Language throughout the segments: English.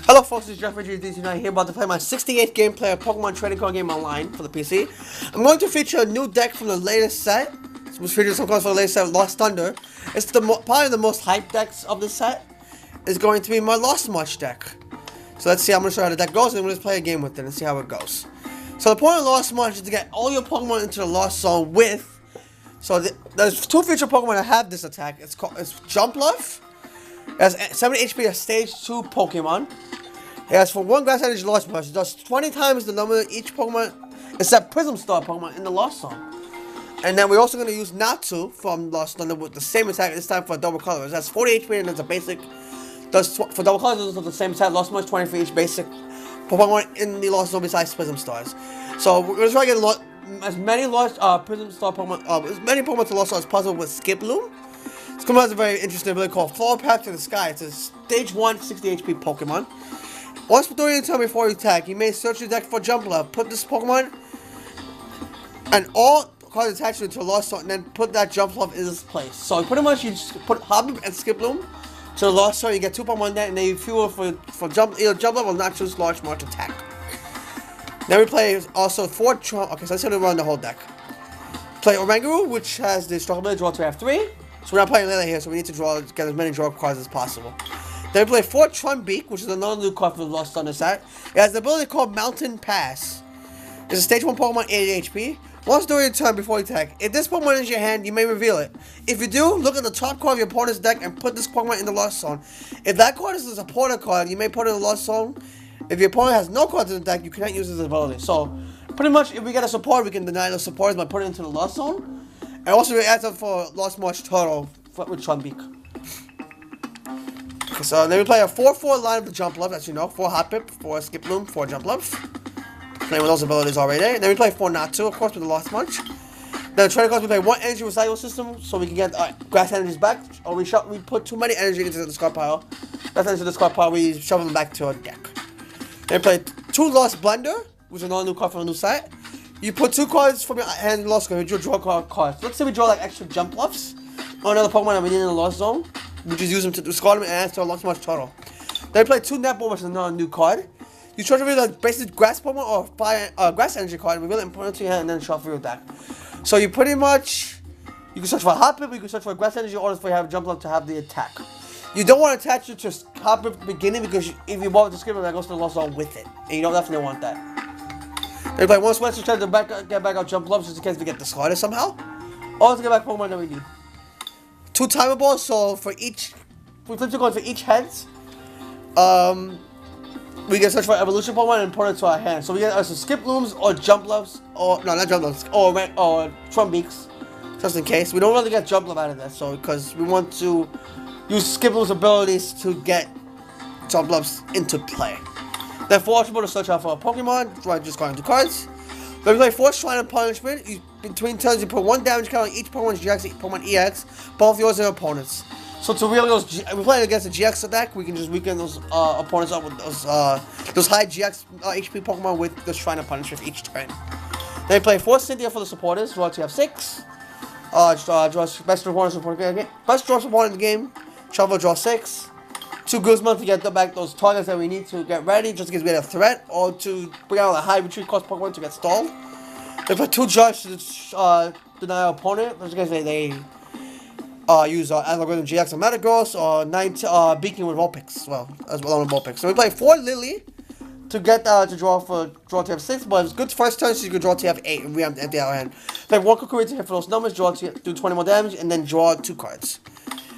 Hello folks, it's Jeffrey GD9 here about to play my 68th gameplay of Pokemon Trading Card Game Online for the PC. I'm going to feature a new deck from the latest set, which features some cards from the latest set, Lost Thunder. It's probably the most hyped decks of this set. Is going to be my Lost March deck. So let's see, I'm going to show you how the deck goes and we'll just play a game with it and see how it goes. So the point of Lost March is to get all your Pokemon into the Lost Zone with... So there's two future Pokemon that have this attack. It's Jumpluff. It has 70 HP as stage 2 Pokemon. It has for 1 Grass Energy Lost March. It does 20 times the number of each Pokemon except Prism Star Pokemon in the Lost Zone. And then we're also going to use Natsu from Lost Thunder with the same attack, this time for double colors. That's 40 HP and it's a basic. For double colors, it's the same attack. Lost March 20 for each basic Pokemon in the Lost Zone besides Prism Stars. So we're going to try to get as many Lost Prism Star Pokemon, as many Pokemon to Lost Zone as possible with Skiploom. Skiploom has a very interesting ability called Fall Path to the Sky. It's a stage 1 60 HP Pokemon. Once during the turn before you attack, you may search your deck for Jumpluff. Put this Pokemon and all cards attached to a Lost Zone, and then put that Jumpluff in this place. So pretty much you just put Hoppip and Skiploom to the Lost Zone. You get 2 Pokemon there, and then you fuel for either Jumpluff or not choose Large March attack. Then we play also 4 Trump. Okay, so let's run the whole deck. Play Oranguru, which has the struggle ability draw to have 3. So we're not playing Layla here, so we need to get as many draw cards as possible. Then we play 4 Trumbeak, which is another new card for the Lost Thunder set. It has the ability called Mountain Pass. It's a stage 1 Pokemon, 80 HP. Once during your turn before you attack, if this Pokemon is in your hand, you may reveal it. If you do, look at the top card of your opponent's deck and put this Pokemon in the Lost Zone. If that card is a supporter card, you may put it in the Lost Zone. If your opponent has no cards in the deck, you cannot use this ability. So, pretty much, if we get a support, we can deny those supporters by putting it into the Lost Zone. And also, it adds up for Lost March Turtle with Trumbeak. Okay, so then we play a 4-4 line of the Jumpluff, as you know. 4 Hoppip, 4 Skiploom, 4 Jumpluff. Playing with those abilities already there. And then we play 4 Natsu, of course, with the Lost March. Then the trading cards, we play 1 Energy Recycle System, so we can get Grass Energies back. Or we put too many energy into the discard pile. Grass Energy into the discard pile, we shove them back to our deck. Then we play 2 Lost Blender, which is another new card from a new set. You put 2 cards from your hand in the Lost Zone, you draw cards. Let's say we draw like extra Jumpluffs or another Pokemon that we need in the Lost Zone. We just use them to discard them and add to our Lost March Turtle. Then we play 2 Netball, which is another new card. You try to reveal the basic Grass Pokemon or Fire, Grass Energy card, reveal it and put it to your hand and then shuffle your deck. So you pretty much, you can search for Hoppip, you can search for Grass Energy, or if you have Jumpluff to have the attack. You don't want to attach it to Hoppip at the beginning because if you bought the Skipper, that goes to the Lost Zone with it. And you don't definitely want that. Then you play 1 Sweat to try to get back our Jumpluff just in case we get discarded somehow. Or to get back Pokemon that we need. 2 Timer Balls, so for each, we flip 2 coins for each heads. We can search for Evolution Pokemon and put it to our hand. So we get either Skiplooms or Jumpluffs, or no, not Jumpluffs, or Trumbeaks, just in case. We don't really get Jumpluff out of that, so because we want to use Skiploom's abilities to get Jumpluffs into play. Then 4 Ultra Ball to search out for a Pokemon, right, just going to cards. Then we play 4 Shrine of Punishment. Between turns, you put 1 damage count on each Pokemon's GX and Pokemon EX, both yours and your opponents. So to really we're playing against a GX attack, we can just weaken those opponents up with those high GX HP Pokemon with the Shrine of Punishment each turn. Then we play 4 Cynthia for the supporters. Draw to have 6. Draw best draw support in the game. Best draw support in the game. Shuffle, draw 6. 2 Guzman to get back those targets that we need to get ready, just in case we get a threat, or to bring out a high retreat cost Pokemon to get stalled. They put 2 Judge to deny our opponent, just in case they use Algorithm GX or Metagross, or 9 Beacon with Vulpix, as well on Vulpix. So we play 4 Lily to get to draw to have 6, but it's good first turn, so you can draw to have 8 and we have to empty our hand. Then 1 Kukuri to hit for those numbers, draw to do 20 more damage, and then draw 2 cards.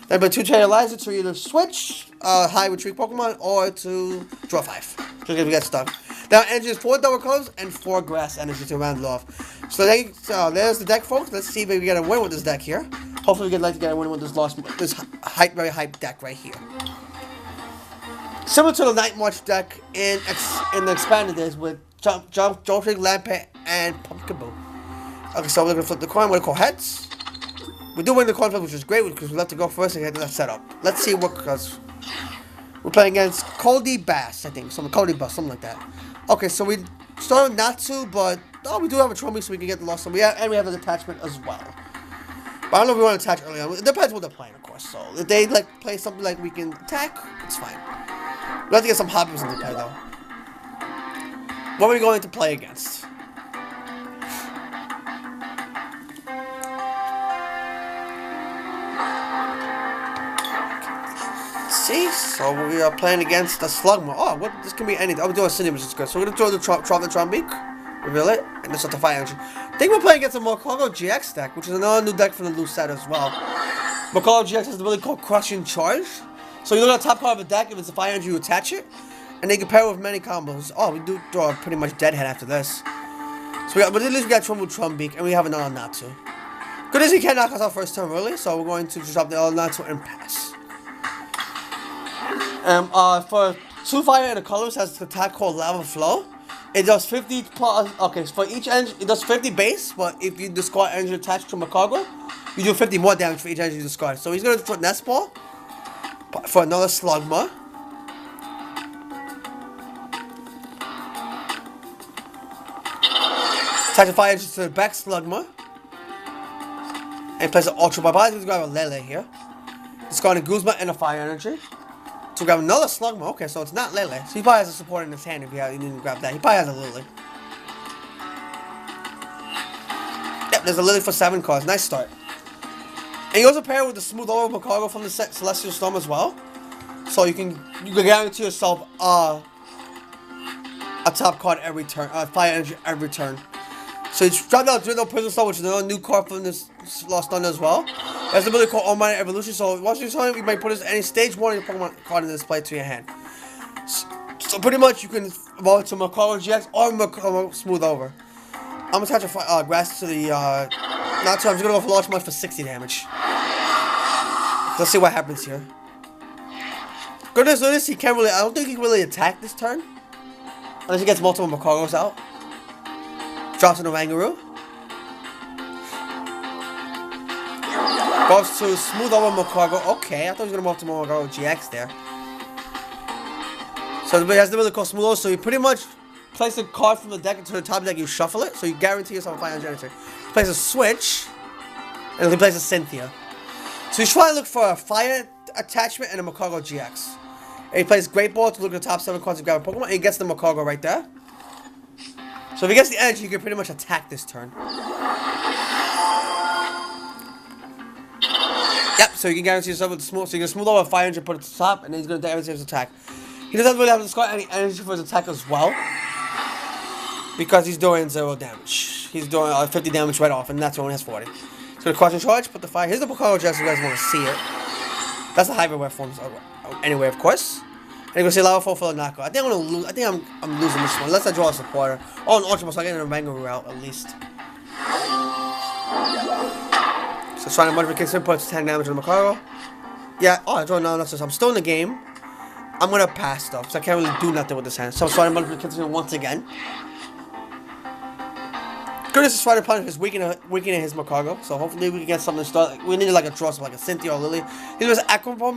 Then play 2 Terralizer to either switch high retreat Pokemon or to draw 5. Just if we get stuck. Now energy is 4 double colors and 4 grass energy to round it off. So there's the deck, folks. Let's see if we get a win with this deck here. Hopefully we get a win with this very hype deck right here. Similar to the Night March deck in the expanded days with Joltik, Lampet, and Pumpkaboo. Okay, so we're gonna flip the coin. We're gonna call heads. We do win the coin flip, which is great because we love to go first and get that set up. Let's see what because we're playing against Cody Bass, I think. Cody Bass, something like that. Okay, so we start with Natsu, but we do have a Trumbeak, so we can get the Lost One. We have an attachment as well. But I don't know if we want to attach early on. It depends what they're playing, of course. So if they play something like we can attack, it's fine. We have to get some Hoppers into play though. What are we going to play against? See, so we are playing against the Slugma. Oh, what? This can be anything. Oh, we're doing a Cindy, which is good. So we're gonna throw the Trombeak, reveal it, and just have to fire energy. I think we're playing against a Macaco GX deck, which is another new deck from the loose set as well. Macaco GX has the really called Crushing Charge. So you look at the top card of a deck. If it's a fire energy, you attach it, and they can pair with many combos. Oh, we do draw a pretty much deadhead after this. So but at least we got Trombeak, and we have another Natsu. Good as he can't knock us out first turn early, so we're going to just drop the other Natsu and pass. For 2 fire and the colors has the attack called Lava Flow. It does 50 plus. Okay, so for each engine, it does 50 base, but if you discard energy attached to Macaco, you do 50 more damage for each energy you discard. So he's gonna put Nest Ball for another Slugma. Attach the fire energy to the back Slugma. And place an Ultra Ball. Let's grab a Lele here. Discard a Guzma and a fire energy. To grab another Slugma. Okay, so it's not Lele. So he probably has a support in his hand if you didn't grab that. He probably has a Lily. Yep, there's a Lily for 7 cards. Nice start. And you also pair it with the Smooth Over Macaco from the set Celestial Storm as well. So you can guarantee yourself a top card every turn. Fire energy every turn. So you drop out Drill Prison Star, which is another new card from this Lost Thunder as well. That's the ability called Almighty Evolution. So once you saw it, you might put any stage 1 of your Pokemon card in display to your hand. So pretty much you can evolve it to Macaco GX or Macaco Smooth Over. I'm gonna attach a grass to the Natsu. I'm just gonna go for Launch March for 60 damage. Let's see what happens here. Goodness notice he can't really. I don't think he can really attack this turn unless he gets multiple Macacos out. Drops in a Rangaroo. Goes to Smooth Over Macaco. Okay, I thought he was going to move to Macaco GX there. So he has the ability called Smooth Over. So you pretty much place a card from the deck into the top deck, you shuffle it. So you guarantee yourself a fire generator. Place a Switch. And he plays a Cynthia. So he's trying to look for a fire attachment and a Macaco GX. And he plays Great Ball to look at the top 7 cards to grab a Pokemon. And he gets the Macaco right there. So if he gets the energy, you can pretty much attack this turn. Yep, so you can guarantee yourself with the smooth. So you can smooth over 500, put it to the top, and then he's going to damage his attack. He doesn't really have to discard any energy for his attack as well. Because he's doing 0 damage. He's doing 50 damage right off, and that's only has 40. So the Crushing Charge, put the fire. Here's the Macaco GX if you guys want to see it. That's the hybrid web forms anyway, of course. And you're going to see Lava Flow for the knockout. I think I'm going to lose. I think I'm losing this one. Unless I draw a supporter. Oh, an Ultra Ball, so I get a Rangaroo out at least. So trying to multiply kicks puts 10 damage on the Macaco. Yeah, oh, I draw another Nexus. I'm still in the game. I'm going to pass though, because I can't really do nothing with this hand. So I'm trying to multiply kicks once again. Goodness is trying to punish his weakening his Macaco. So hopefully we can get something to start. We need like a draw, so like a Cynthia or Lily. He was Aquacore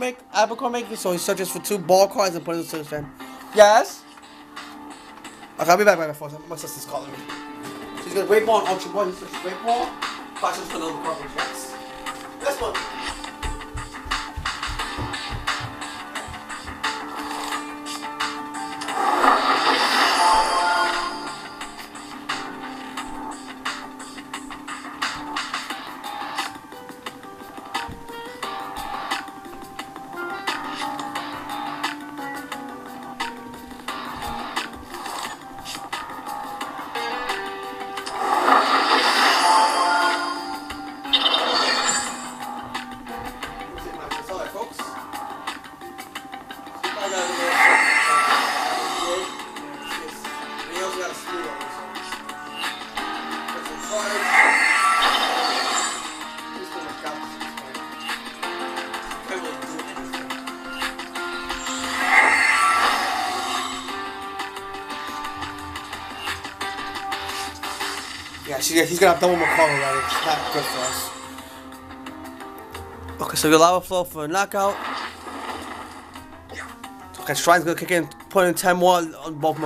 making, so he searches for 2 ball cards and puts it to his hand. Yes? Okay, I'll be back by force. My sister's calling me. She's gonna Great Ball and Ultra Ball. He's Great Ball. Watch for another Macaco GX. This one. Yeah, he's gonna have double Macaco already. It's not good for us. Okay, so your Lava Flow for a knockout. Okay, Stride's gonna kick in, put in 10 more on both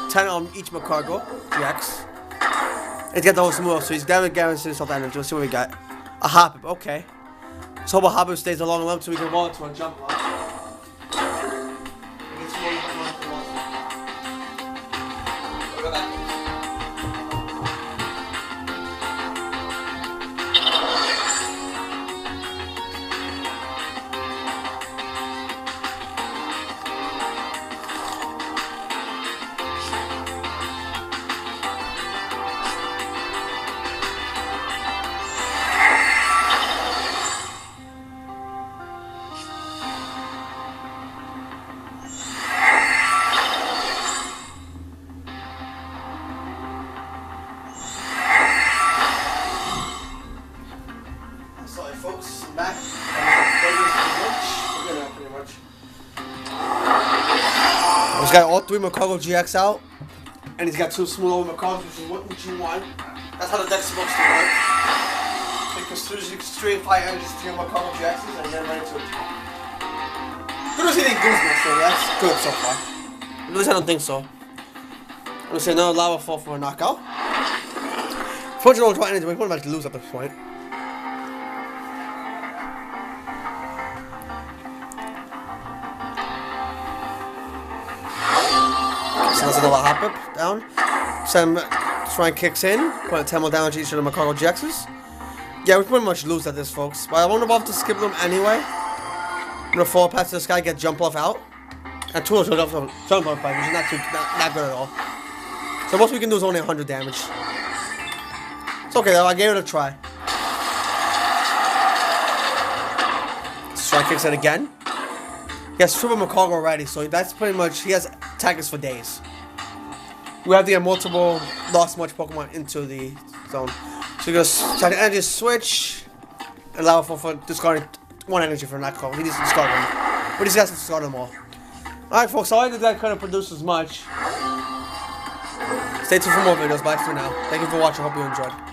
10 on each Macaco GX. He's got the whole smooth, so he's gonna guarantee himself energy. Let's see what we got. A Hoppip, okay. Let's hope a Hoppip stays along the limb so we can roll it to a jump block. He's got all 3 Magcargo GX out. And he's got 2 smooth Magcargos, which you want. That's how the deck's supposed to work. Because straight fire energy 3 Magcargo GXs and then ready to attack. I don't see any Guzman, so that's good so far. At least I don't think so. I'm gonna say another Lava Fall for a knockout. Fortunately, don't try anything. We're about to lose at this point. So that's another hop up down. Sam Shrine kicks in, put a 10 more damage each of the Magcargo GXs. Yeah, we pretty much lose at this, folks. But I won't bother to skip them anyway. I'm gonna fall past this guy, get jump off out. And 2 jump off, which is not good at all. So most we can do is only 100 damage. It's okay though, I gave it a try. Strike kicks it again. He has Triple Magcargo already, so that's pretty much, he has attackers for days. We have the multiple lost much Pokemon into the zone. So you're gonna try to energy switch. Allow for discarding 1 energy for not call. He needs to discard 1. But he's got to discard them all. Alright folks, sorry that I couldn't produce as much. Stay tuned for more videos. Bye for now. Thank you for watching. Hope you enjoyed.